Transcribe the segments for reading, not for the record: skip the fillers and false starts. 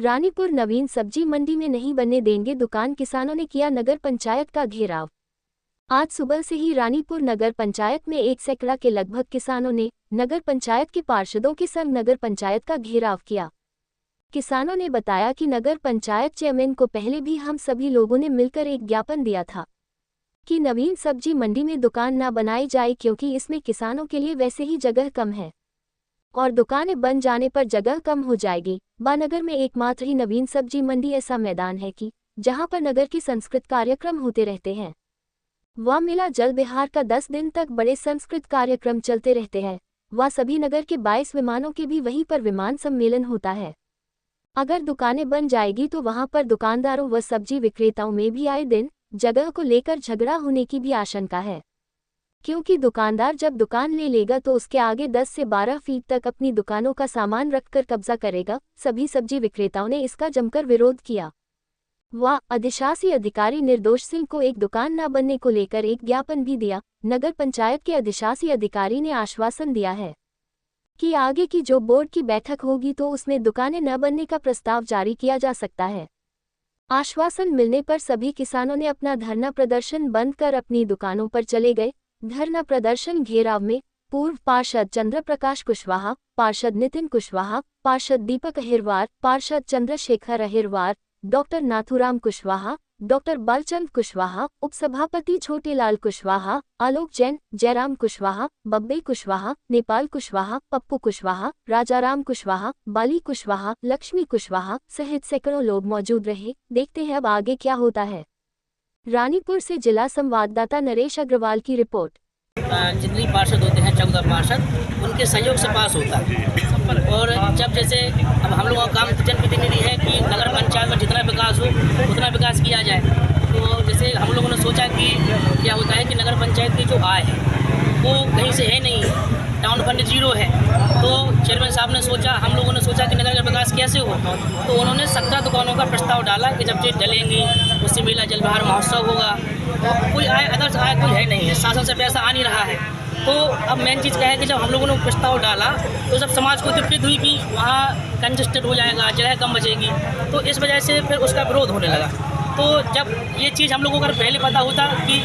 रानीपुर नवीन सब्जी मंडी में नहीं बनने देंगे दुकान, किसानों ने किया नगर पंचायत का घेराव। आज सुबह से ही रानीपुर नगर पंचायत में 1 सैकड़ा के लगभग किसानों ने नगर पंचायत के पार्षदों के संग नगर पंचायत का घेराव किया। किसानों ने बताया कि नगर पंचायत चेयरमैन को पहले भी हम सभी लोगों ने मिलकर एक ज्ञापन दिया था कि नवीन सब्जी मंडी में दुकान न बनाई जाए, क्योंकि इसमें किसानों के लिए वैसे ही जगह कम है और दुकानें बन जाने पर जगह कम हो जाएगी। नगर में एकमात्र ही नवीन सब्जी मंडी ऐसा मैदान है कि जहां पर नगर की संस्कृत कार्यक्रम होते रहते हैं। वह मेला जल विहार का 10 दिन तक बड़े संस्कृत कार्यक्रम चलते रहते हैं। वह सभी नगर के 22 विमानों के भी वहीं पर विमान सम्मेलन होता है। अगर दुकानें बन जाएगी तो वहां पर दुकानदारों व सब्जी विक्रेताओं में भी आए दिन जगह को लेकर झगड़ा होने की भी आशंका है, क्योंकि दुकानदार जब दुकान ले लेगा तो उसके आगे 10 से 12 फीट तक अपनी दुकानों का सामान रखकर कब्जा करेगा। सभी सब्जी विक्रेताओं ने इसका जमकर विरोध किया। वह अधिशासी अधिकारी निर्दोष सिंह को एक दुकान न बनने को लेकर एक ज्ञापन भी दिया। नगर पंचायत के अधिशासी अधिकारी ने आश्वासन दिया है कि आगे की जो बोर्ड की बैठक होगी तो उसमें दुकानें न बनने का प्रस्ताव जारी किया जा सकता है। आश्वासन मिलने पर सभी किसानों ने अपना धरना प्रदर्शन बंद कर अपनी दुकानों पर चले गए। धरना प्रदर्शन घेराव में पूर्व पार्षद चंद्र प्रकाश कुशवाहा, पार्षद नितिन कुशवाहा, पार्षद दीपक अहिरवार, पार्षद चंद्रशेखर अहिरवार, डॉक्टर नाथुराम कुशवाहा, डॉक्टर बालचंद कुशवाहा, उपसभापति छोटेलाल कुशवाहा, आलोक जैन, जयराम कुशवाहा, बब्बे कुशवाहा, नेपाल कुशवाहा, पप्पू कुशवाहा, राजाराम कुशवाहा, बाली कुशवाहा, लक्ष्मी कुशवाहा सहित सैकड़ों लोग मौजूद रहे। देखते हैं अब आगे क्या होता है। रानीपुर से जिला संवाददाता नरेश अग्रवाल की रिपोर्ट। जितनी पार्षद होते हैं 14 पार्षद उनके सहयोग से पास होता है। और जब जैसे अब हम लोगों का काम जनप्रतिनिधि है कि नगर पंचायत में जितना विकास हो उतना विकास किया जाए। तो जैसे हम लोगों ने सोचा कि क्या होता है कि नगर पंचायत की जो आय है वो कहीं से है नहीं, टाउन फंड 0 है। तो चेयरमैन साहब ने सोचा, हम लोगों ने सोचा कि नगर का विकास कैसे हो, तो उन्होंने 17 दुकानों का प्रस्ताव डाला कि जब ये डलेंगी उससे मेला जल विहार महोत्सव होगा। तो कोई आय अदर्स आय कोई है नहीं है, शासन से पैसा आ नहीं रहा है। तो अब मेन चीज़ क्या है कि जब हम लोगों ने प्रस्ताव डाला तो जब समाज को दिक्कत हुई कि वहाँ कंजस्टेड हो जाएगा, जगह कम बचेगी, तो इस वजह से फिर उसका विरोध होने लगा। तो जब ये चीज़ हम लोगों को पहले पता होता कि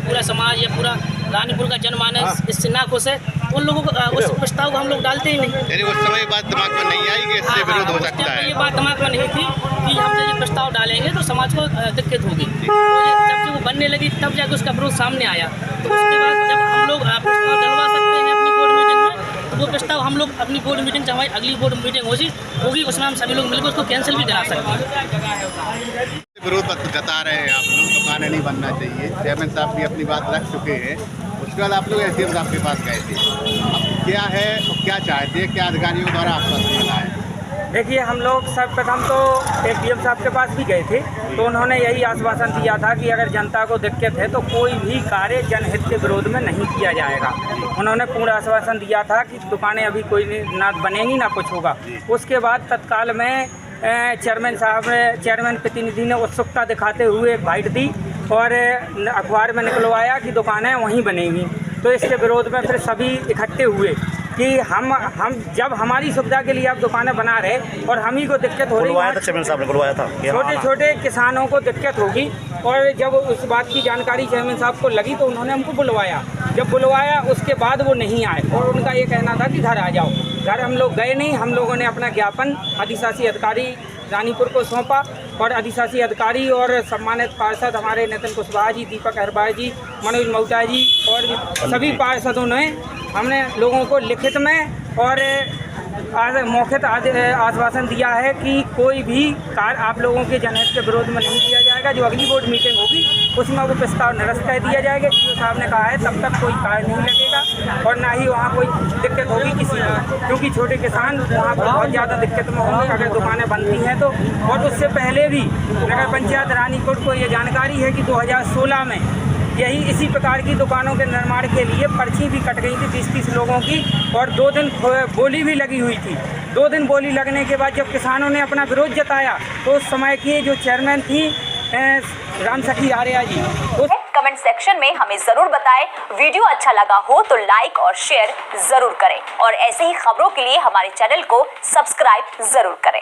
पूरा समाज या पूरा रानीपुर का जनमानस इससे ना खुश है, उन लोगों को उस प्रस्ताव को हम लोग डालते ही नहीं। यानी उस समय बात दिमाग में नहीं आई कि इससे विरोध हो सकता है। ये बात दिमाग में नहीं थी कि हम जब ये प्रस्ताव डालेंगे तो समाज को दिक्कत होगी। तो जब वो बनने लगी तब जाकर उसका विरोध सामने आया। तो उसके बाद जब हम लोग प्रस्ताव डलवा सकते हैं अपनी बोर्ड मीटिंग में, तो वो प्रस्ताव हम लोग अपनी बोर्ड मीटिंग जब हमारी अगली बोर्ड मीटिंग होगी उसमें हम सभी लोग मिलकर उसको कैंसिल भी करा सकते हैं। विरोध जता रहे हैं आप लोग, दुकानें नहीं बनना चाहिए। चेयरमैन साहब भी अपनी बात रख चुके हैं। उसके बाद आप लोग एसडीएम साहब के पास गए थे, अब क्या है और क्या चाहते हैं, क्या अधिकारियों द्वारा आश्वासन मिला है? देखिए, हम लोग सर्वप्रथम तो एसडीएम साहब के पास भी गए थे, तो उन्होंने यही आश्वासन दिया था कि अगर जनता को दिक्कत है तो कोई भी कार्य जनहित के विरोध में नहीं किया जाएगा। उन्होंने पूरा आश्वासन दिया था कि दुकानें अभी कोई ना बनेंगी ना कुछ होगा। उसके बाद तत्काल में चेयरमैन प्रतिनिधि ने उत्सुकता दिखाते हुए एक बाइट दी और अखबार में निकलवाया कि दुकानें वहीं बनेंगी। तो इसके विरोध में फिर सभी इकट्ठे हुए कि हम जब हमारी सुविधा के लिए आप दुकानें बना रहे और हम ही को दिक्कत हो रही है, चेयरमैन साहब ने बुलवाया था, छोटे छोटे किसानों को दिक्कत होगी। और जब उस बात की जानकारी चेयरमैन साहब को लगी तो उन्होंने हमको बुलवाया। जब बुलवाया उसके बाद वो नहीं आए और उनका ये कहना था कि घर आ जाओ। घर हम लोग गए नहीं। हम लोगों ने अपना ज्ञापन अधिशासी अधिकारी रानीपुर को सौंपा और अधिशासी अधिकारी और सम्मानित पार्षद हमारे नितिन कुशवाहा जी, दीपक अहिरवार जी, मनोज मऊटा जी और सभी पार्षदों ने हमने लोगों को लिखित में और मौखिक आश्वासन दिया है कि कोई भी कार्य आप लोगों के जनहित के विरोध में नहीं किया जाएगा। जो अगली बोर्ड मीटिंग होगी उसमें वो प्रस्ताव निरस्त कर दिया जाएगा। डीओ साहब ने कहा है तब तक कोई कार्य नहीं लगेगा और ना ही वहाँ कोई दिक्कत होगी किसी को, क्योंकि छोटे किसान वहाँ पर बहुत ज़्यादा दिक्कत में होंगे अगर दुकानें बनती हैं तो। और उससे पहले भी नगर पंचायत रानीपुर को ये जानकारी है कि 2016 में यही इसी प्रकार की दुकानों के निर्माण के लिए पर्ची भी कट गई थी 20-30 लोगों की और 2 दिन बोली भी लगी हुई थी। 2 दिन बोली लगने के बाद जब किसानों ने अपना विरोध जताया तो उस समय की जो चेयरमैन थी राम सखी आर्या जी, कमेंट सेक्शन में हमें जरूर बताएं। वीडियो अच्छा लगा हो तो लाइक और शेयर जरूर करें और ऐसे ही खबरों के लिए हमारे चैनल को सब्सक्राइब जरूर करें।